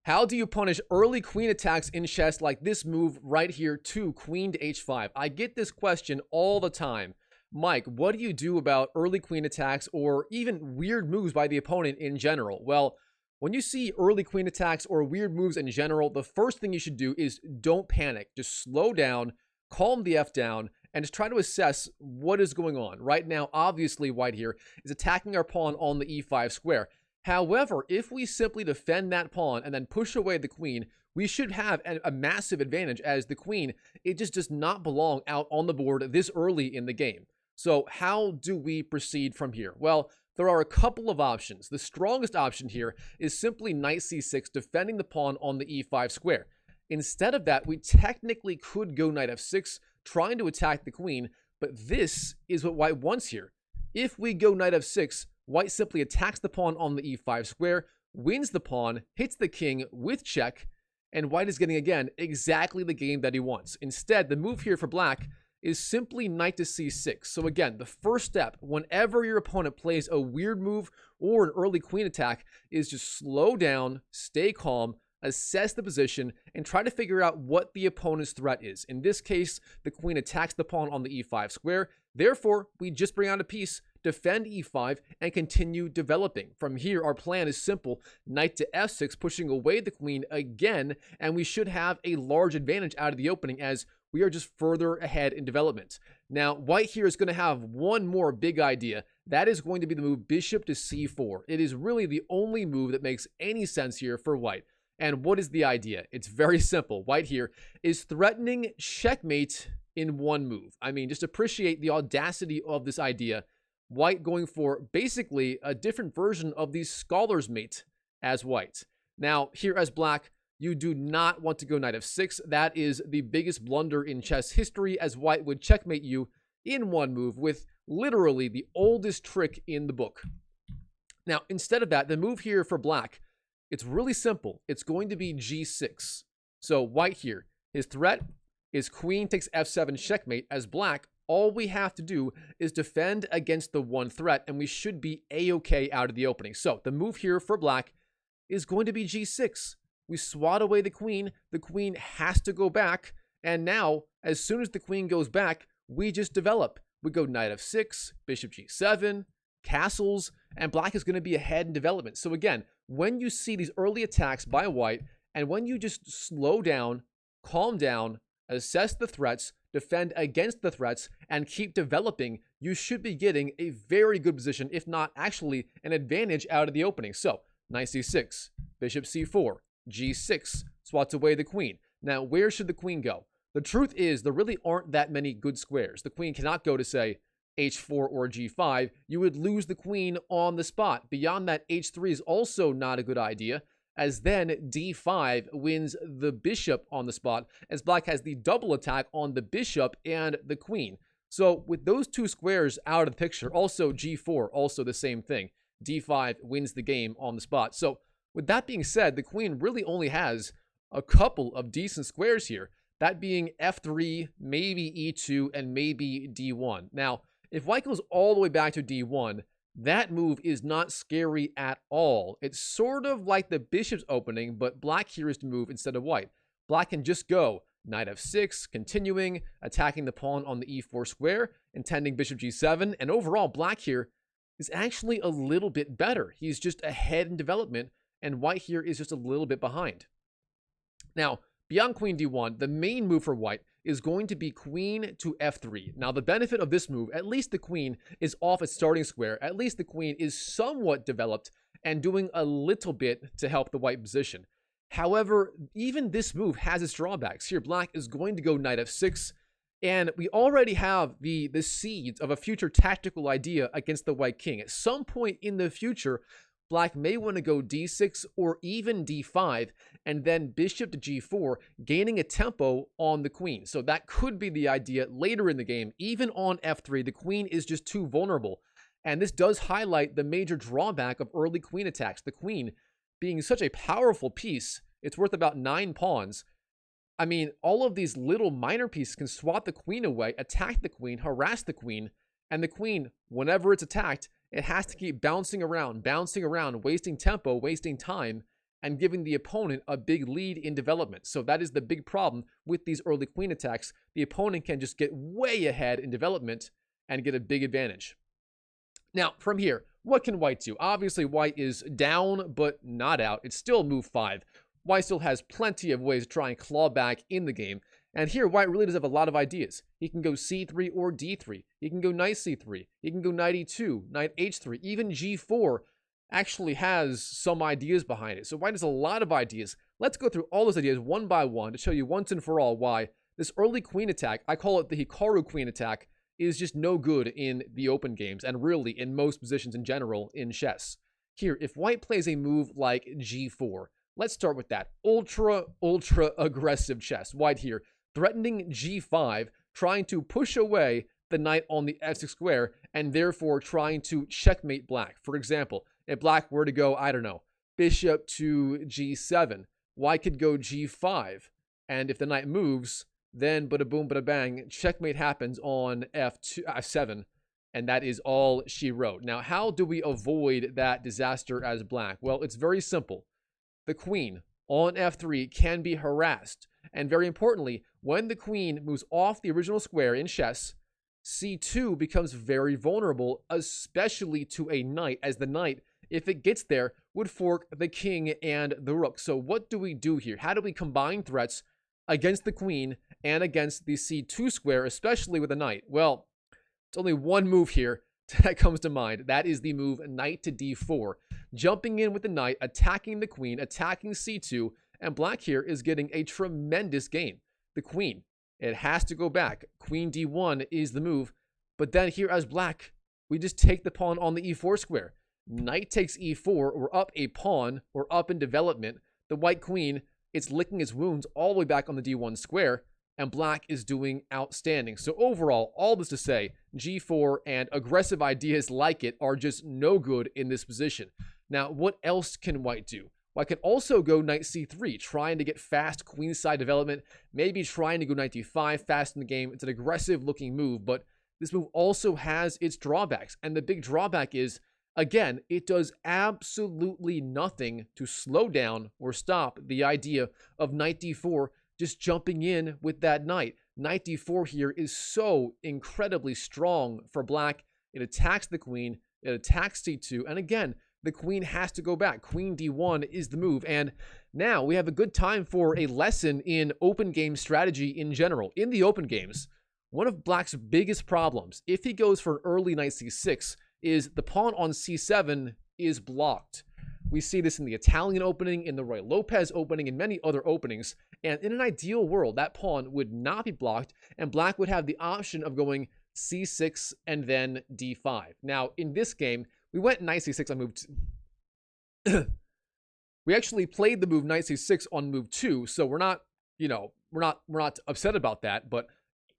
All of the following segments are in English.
How do you punish early queen attacks in chess like this move right here to queen to h5? I get this question all the time. Mike, what do you do about early queen attacks or even weird moves by the opponent in general? Well, when you see early queen attacks or weird moves in general, the first thing you should do is don't panic. Just slow down, calm the F down, and just try to assess what is going on. Right now, obviously, white here is attacking our pawn on the e5 square. However, if we simply defend that pawn and then push away the queen, we should have a massive advantage, as the queen, it just does not belong out on the board this early in the game. So how do we proceed from here? Well, there are a couple of options. The strongest option here is simply knight c6, defending the pawn on the e5 square. Instead of that, we technically could go knight f6, trying to attack the queen, but this is what white wants here. If we go knight f6, white simply attacks the pawn on the e5 square, wins the pawn, hits the king with check, and white is getting, again, exactly the game that he wants. Instead, the move here for black is simply knight to c6. So again, the first step, whenever your opponent plays a weird move or an early queen attack, is just slow down, stay calm, assess the position, and try to figure out what the opponent's threat is. In this case, the queen attacks the pawn on the e5 square. Therefore, we just bring out a piece, defend e5, and continue developing. From here, our plan is simple. Knight to f6, pushing away the queen again, and we should have a large advantage out of the opening, as we are just further ahead in development. Now, white here is going to have one more big idea. That is going to be the move bishop to c4. It is really the only move that makes any sense here for white. And what is the idea? It's very simple. White here is threatening checkmate in one move. I mean, just appreciate the audacity of this idea. White going for basically a different version of the scholar's mate as white. Now, here as black, you do not want to go knight f6. That is the biggest blunder in chess history, as white would checkmate you in one move with literally the oldest trick in the book. Now, instead of that, the move here for black, it's really simple. It's going to be g6. So white here, his threat is queen takes f7 checkmate. As black, all we have to do is defend against the one threat, and we should be a-okay out of the opening. So the move here for black is going to be g6. We swat away the queen has to go back, and now, as soon as the queen goes back, we just develop. We go knight f6, bishop g7, castles, and black is going to be ahead in development. So again, when you see these early attacks by white, and when you just slow down, calm down, assess the threats, defend against the threats, and keep developing, you should be getting a very good position, if not actually an advantage out of the opening. So, knight c6, bishop c4, g6, swats away the queen. Now, where should the queen go? The truth is, there really aren't that many good squares. The queen cannot go to, say, h4 or g5. You would lose the queen on the spot. Beyond that, h3 is also not a good idea, as then d5 wins the bishop on the spot, as black has the double attack on the bishop and the queen. So with those two squares out of the picture, also g4, also the same thing. d5 wins the game on the spot. So with that being said, the queen really only has a couple of decent squares here, that being f3, maybe e2, and maybe d1. Now, if white goes all the way back to d1, that move is not scary at all. It's sort of like the bishop's opening, but black here is to move instead of white. Black can just go knight f6, continuing, attacking the pawn on the e4 square, intending bishop g7, and overall, black here is actually a little bit better. He's just ahead in development, and white here is just a little bit behind. Now, beyond queen d1, the main move for white is going to be queen to f3. Now, the benefit of this move, at least the queen is off its starting square. At least the queen is somewhat developed and doing a little bit to help the white position. However, even this move has its drawbacks. Here, black is going to go knight f6, and we already have the seeds of a future tactical idea against the white king. At some point in the future, black may want to go d6 or even d5, and then bishop to g4, gaining a tempo on the queen. So that could be the idea later in the game. Even on f3, the queen is just too vulnerable. And this does highlight the major drawback of early queen attacks. The queen being such a powerful piece, it's worth about 9 pawns. I mean, all of these little minor pieces can swat the queen away, attack the queen, harass the queen, and the queen, whenever it's attacked, it has to keep bouncing around, wasting tempo, wasting time, and giving the opponent a big lead in development. So that is the big problem with these early queen attacks. The opponent can just get way ahead in development and get a big advantage. Now, from here, what can white do? Obviously, white is down, but not out. It's still move 5. White still has plenty of ways to try and claw back in the game. And here, white really does have a lot of ideas. He can go c3 or d3. He can go knight c3. He can go knight e2, knight h3. Even g4 actually has some ideas behind it. So white has a lot of ideas. Let's go through all those ideas one by one to show you once and for all why this early queen attack, I call it the Hikaru queen attack, is just no good in the open games and really in most positions in general in chess. Here, if white plays a move like g4, let's start with that. Ultra aggressive chess. White here, threatening g5, trying to push away the knight on the f6 square and therefore trying to checkmate black. For example, if black were to go, I don't know, bishop to g7, white could go g5. And if the knight moves, then bada boom, bada bang, checkmate happens on f7, and that is all she wrote. Now, how do we avoid that disaster as black? Well, it's very simple. The queen on f3 can be harassed. And very importantly, when the queen moves off the original square in chess, c2 becomes very vulnerable, especially to a knight, as the knight, if it gets there, would fork the king and the rook. So what do we do here? How do we combine threats against the queen and against the c2 square, especially with a knight? Well, it's only one move here that comes to mind. That is the move knight to d4. Jumping in with the knight, attacking the queen, attacking c2, and black here is getting a tremendous game. The queen, it has to go back. Queen d1 is the move. But then here as black, we just take the pawn on the e4 square. Knight takes e4, we're up a pawn, we're up in development. The white queen, it's licking its wounds all the way back on the d1 square, and black is doing outstanding. So overall, all this to say, g4 and aggressive ideas like it are just no good in this position. Now, what else can white do? White can also go knight c3, trying to get fast queenside development, maybe trying to go knight d5 fast in the game. It's an aggressive looking move, but this move also has its drawbacks. And the big drawback is, again, it does absolutely nothing to slow down or stop the idea of knight d4 just jumping in with that knight. Knight d4 here is so incredibly strong for black. It attacks the queen, it attacks c2, and again, the queen has to go back. Queen d1 is the move, and now we have a good time for a lesson in open game strategy in general. In the open games, one of black's biggest problems, if he goes for an early knight c6, is the pawn on c7 is blocked. We see this in the Italian opening, in the Roy Lopez opening, and many other openings. And in an ideal world, that pawn would not be blocked, and black would have the option of going c6 and then d5. Now, in this game, we went knight c6 on move 2. We actually played the move knight c6 on move 2, so we're not upset about that. But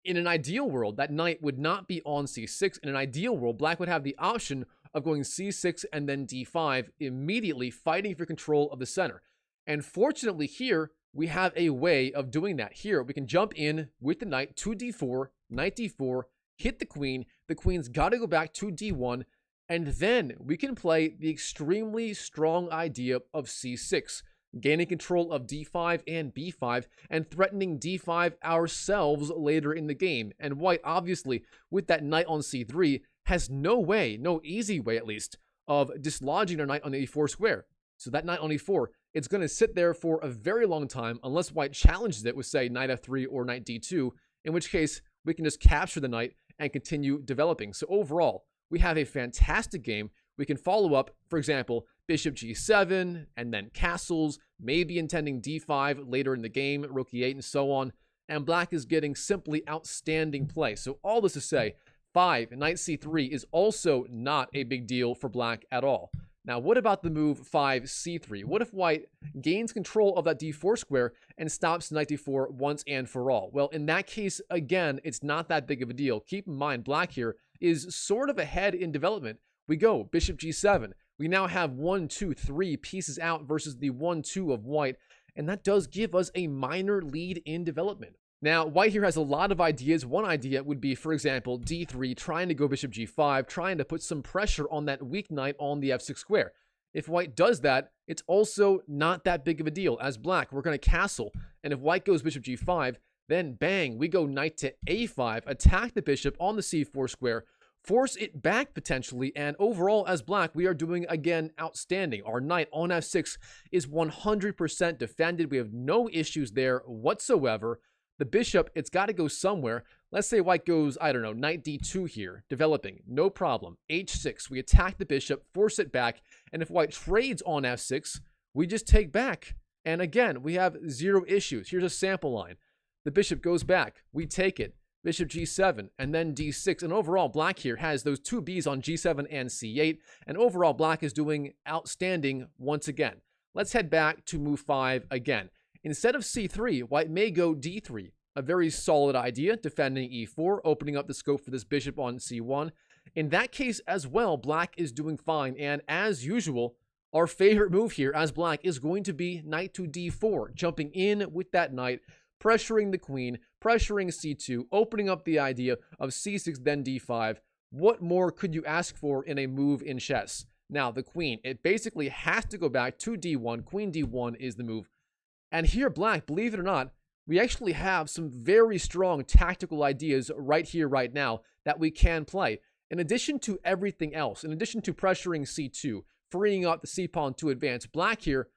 in an ideal world, that knight would not be on c6. In an ideal world, black would have the option of going c6 and then d5, immediately fighting for control of the center. And fortunately here, we have a way of doing that. Here, we can jump in with the knight to d4, knight d4, hit the queen. The queen's got to go back to d1, and then we can play the extremely strong idea of c6, gaining control of d5 and b5, and threatening d5 ourselves later in the game. And white, obviously, with that knight on c3, has no way, no easy way at least, of dislodging our knight on the e4 square. So that knight on e4, it's going to sit there for a very long time unless white challenges it with, say, knight f3 or knight d2, in which case we can just capture the knight and continue developing. So overall, we have a fantastic game. We can follow up, for example, bishop g7, and then castles, maybe intending d5 later in the game, rook e8, and so on. And black is getting simply outstanding play. So all this to say, 5, knight c3 is also not a big deal for black at all. Now, what about the move 5 c3? What if white gains control of that d4 square and stops knight d4 once and for all? Well, in that case, again, it's not that big of a deal. Keep in mind, black here is sort of ahead in development. We go bishop g7. We now have 1, 2, 3 pieces out versus the 1, 2 of white, and that does give us a minor lead in development. Now, white here has a lot of ideas. One idea would be, for example, d3, trying to go bishop g5, trying to put some pressure on that weak knight on the f6 square. If white does that, it's also not that big of a deal. As black, we're going to castle. And if white goes bishop g5, then bang, we go knight to a5, attack the bishop on the c4 square, force it back potentially, and overall as black, we are doing, again, outstanding. Our knight on f6 is 100% defended. We have no issues there whatsoever. The bishop, it's got to go somewhere. Let's say white goes, I don't know, knight d2 here, developing, no problem. h6, we attack the bishop, force it back, and if white trades on f6, we just take back. And again, we have zero issues. Here's a sample line. The bishop goes back, we take it, bishop g7, and then d6, and overall black here has those two b's on g7 and c8, and overall black is doing outstanding once again. Let's head back to move 5 again. Instead of c3, white may go d3, a very solid idea, defending e4, opening up the scope for this bishop on c1. In that case as well, black is doing fine, and as usual, our favorite move here as black is going to be knight to d4, jumping in with that knight, pressuring the queen, pressuring c2, opening up the idea of c6, then d5. What more could you ask for in a move in chess? Now, the queen, it basically has to go back to d1. Queen d1 is the move. And here, black, believe it or not, we actually have some very strong tactical ideas right here, right now, that we can play. In addition to everything else, in addition to pressuring c2, freeing up the c-pawn to advance, black here,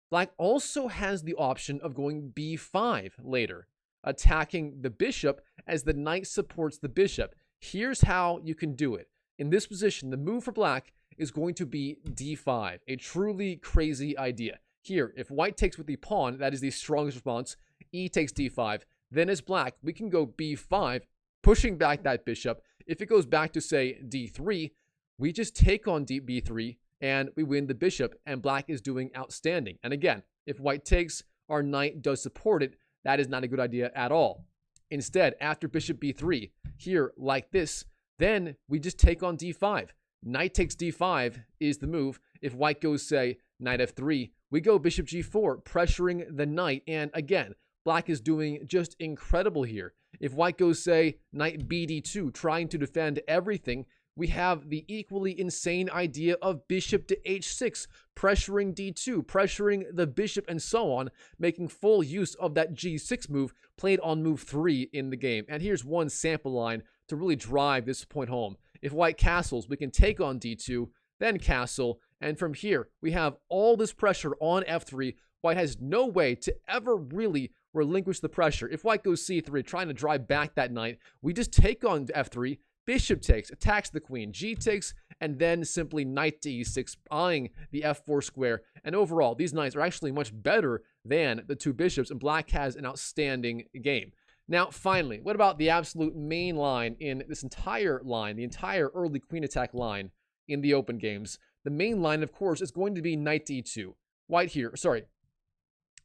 black also has the option of going b5 later, attacking the bishop as the knight supports the bishop. Here's how you can do it. In this position, the move for black is going to be d5, a truly crazy idea. Here, if white takes with the pawn, that is the strongest response. E takes d5. Then as black, we can go b5, pushing back that bishop. If it goes back to, say, d3, we just take on b3, and we win the bishop, and black is doing outstanding. And again, if white takes, our knight does support it. That is not a good idea at all. Instead, after bishop b3, here, like this, then we just take on d5. Knight takes d5 is the move. If white goes, say, knight f3, we go bishop g4, pressuring the knight. And again, black is doing just incredible here. If white goes, say, knight bd2, trying to defend everything, we have the equally insane idea of bishop to h6, pressuring d2, pressuring the bishop, and so on, making full use of that g6 move played on move 3 in the game. And here's one sample line to really drive this point home. If white castles, we can take on d2, then castle, and from here, we have all this pressure on f3. White has no way to ever really relinquish the pressure. If white goes c3, trying to drive back that knight, we just take on f3, bishop takes, attacks the queen, g takes, and then simply knight to e6, eyeing the f4 square. And overall, these knights are actually much better than the two bishops, and black has an outstanding game. Now, finally, what about the absolute main line in this entire line, the entire early queen attack line in the open games? The main line, of course, is going to be knight to e2. White here, sorry,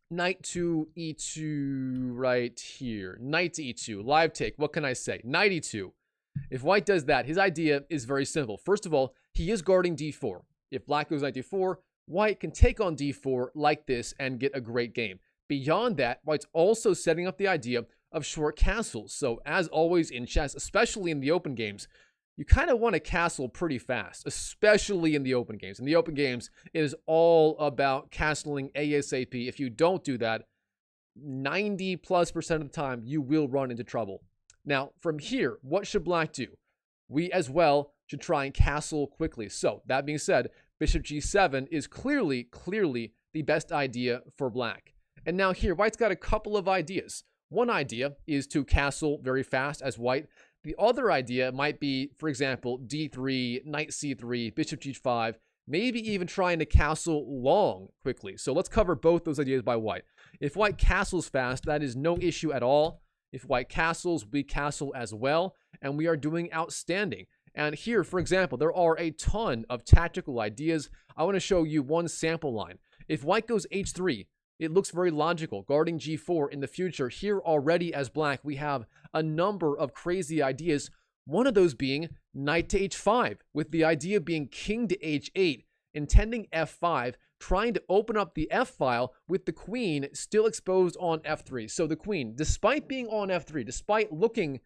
knight to e2 right here. Knight to e2, live take, what can I say? Knight e2. If white does that, his idea is very simple. First of all, he is guarding d4. If black goes knight d4, white can take on d4 like this and get a great game. Beyond that, white's also setting up the idea of short castles. So as always in chess, especially in the open games, you kind of want to castle pretty fast, especially in the open games. In the open games, it is all about castling ASAP. If you don't do that, 90+% of the time, you will run into trouble. Now, from here, what should black do? We as well should try and castle quickly. So, that being said, bishop g7 is clearly the best idea for black. And now here, white's got a couple of ideas. One idea is to castle very fast as white. The other idea might be, for example, d3, knight c3, bishop g5, maybe even trying to castle long quickly. So let's cover both those ideas by white. If white castles fast, that is no issue at all. If white castles, we castle as well, and we are doing outstanding. And here, for example, there are a ton of tactical ideas. I want to show you one sample line. If white goes h3, it looks very logical, guarding g4 in the future. Here already as black, we have a number of crazy ideas, one of those being knight to h5, with the idea being king to h8, intending f5, trying to open up the f file with the queen still exposed on f3. So the queen, despite being on f3, despite looking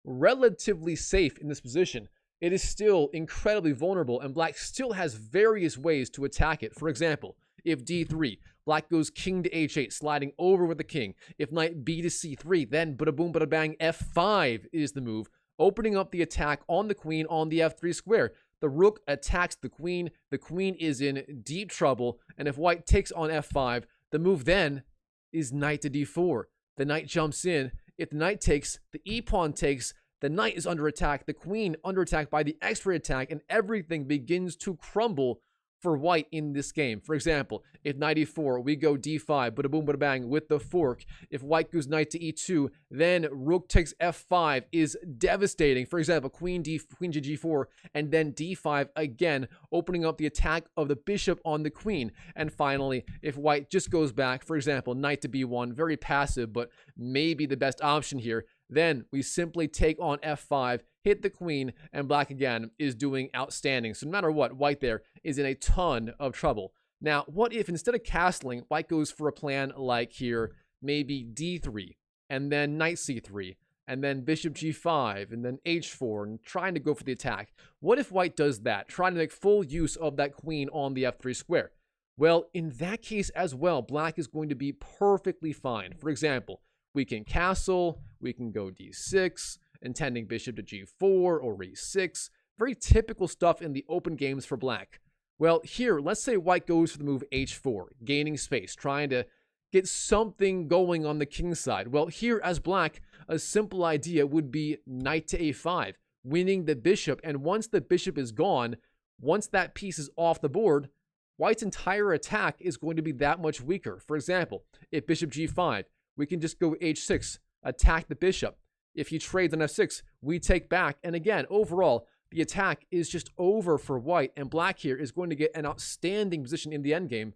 relatively safe in this position, it is still incredibly vulnerable, and black still has various ways to attack it. For example, if d3, black goes king to h8, sliding over with the king. If knight b to c3, then bada boom, bada bang, f5 is the move, opening up the attack on the queen on the f3 square. The rook attacks the queen is in deep trouble, and if white takes on f5, the move then is knight to d4. The knight jumps in. If the knight takes, the e-pawn takes, the knight is under attack, the queen under attack by the x-ray attack, and everything begins to crumble for white in this game. For example, if knight e4, we go d5, bada boom, bada bang, with the fork. If white goes knight to e2, then rook takes f5 is devastating. For example, queen to g4, and then d5 again, opening up the attack of the bishop on the queen. And finally, if white just goes back, for example, knight to b1, very passive, but maybe the best option here, then we simply take on f5, hit the queen, and black again is doing outstanding. So no matter what, white there is in a ton of trouble. Now, what if instead of castling, white goes for a plan like here, maybe d3, and then knight c3, and then bishop g5, and then h4, and trying to go for the attack? What if white does that, trying to make full use of that queen on the f3 square? Well, in that case as well, black is going to be perfectly fine. For example, we can castle, we can go d6, intending bishop to g4 or e6. Very typical stuff in the open games for black. Well, here, let's say white goes for the move h4, gaining space, trying to get something going on the king side. Well, here as black, a simple idea would be knight to a5, winning the bishop. And once the bishop is gone, once that piece is off the board, white's entire attack is going to be that much weaker. For example, if bishop g5, we can just go h6, attack the bishop. If he trades on f6, we take back. And again, overall, the attack is just over for white. And black here is going to get an outstanding position in the endgame,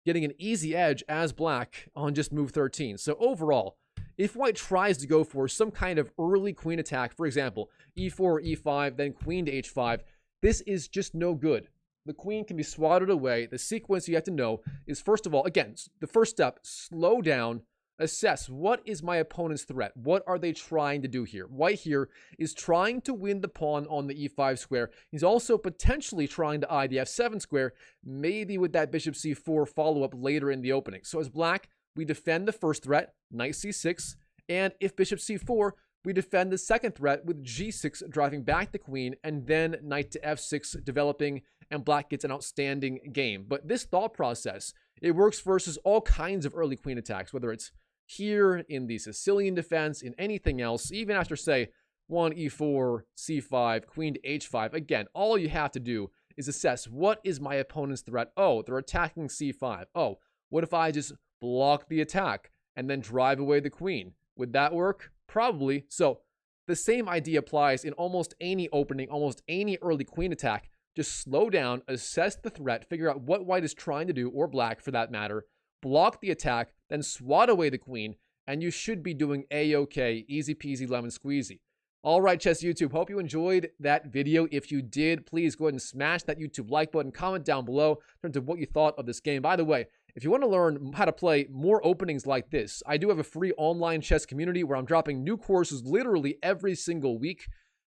getting an easy edge as black on just move 13. So overall, if white tries to go for some kind of early queen attack, for example, e4 or e5, then queen to h5, this is just no good. The queen can be swatted away. The sequence you have to know is, first of all, again, the first step, slow down, assess what is my opponent's threat. What are they trying to do here? White here is trying to win the pawn on the e5 square. He's also potentially trying to eye the f7 square, maybe with that bishop c4 follow-up later in the opening. So as black, we defend the first threat, knight c6, and if bishop c4, we defend the second threat with g6 driving back the queen, and then knight to f6 developing, and black gets an outstanding game. But this thought process, it works versus all kinds of early queen attacks, whether it's here in the Sicilian defense, in anything else, even after, say, 1 e4, c5, queen to h5. Again, all you have to do is assess, what is my opponent's threat? Oh, they're attacking c5. Oh, what if I just block the attack and then drive away the queen? Would that work? Probably. So the same idea applies in almost any opening, almost any early queen attack. Just slow down, assess the threat, figure out what white is trying to do, or black for that matter, block the attack, then swat away the queen, and you should be doing a-okay, easy peasy lemon squeezy. All right, Chess YouTube, hope you enjoyed that video. If you did, please go ahead and smash that YouTube like button, comment down below in terms of what you thought of this game. By the way, if you want to learn how to play more openings like this, I do have a free online chess community where I'm dropping new courses literally every single week.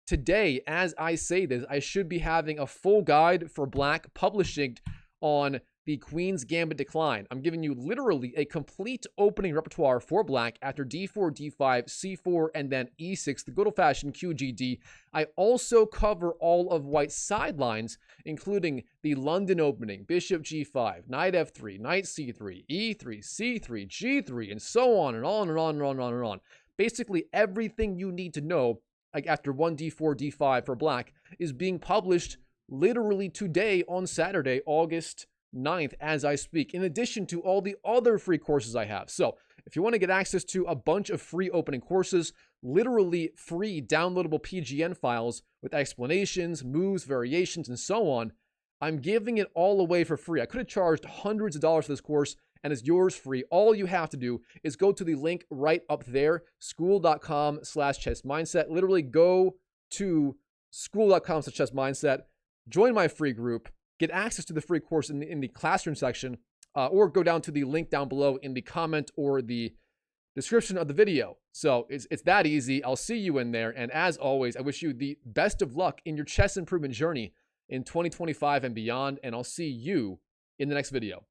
Today, as I say this, I should be having a full guide for black publishing on the Queen's Gambit decline. I'm giving you literally a complete opening repertoire for black after d4, d5, c4, and then e6, the good old-fashioned QGD. I also cover all of white's sidelines, including the London opening, bishop g5, knight f3, knight c3, e3, c3, g3, and so on and on and on and on and on and on. Basically, everything you need to know, like after 1 d4, d5 for black, is being published literally today on Saturday, August 9th, as I speak, in addition to all the other free courses I have. So if you want to get access to a bunch of free opening courses, literally free downloadable PGN files with explanations, moves, variations, and so on, I'm giving it all away for free. I could have charged hundreds of dollars for this course, and it's yours free. All you have to do is go to the link right up there, school.com/chessmindset. Literally go to school.com/chessmindset, join my free group, get access to the free course in the classroom section, or go down to the link down below in the comment or the description of the video. So it's that easy. I'll see you in there. And as always, I wish you the best of luck in your chess improvement journey in 2025 and beyond. And I'll see you in the next video.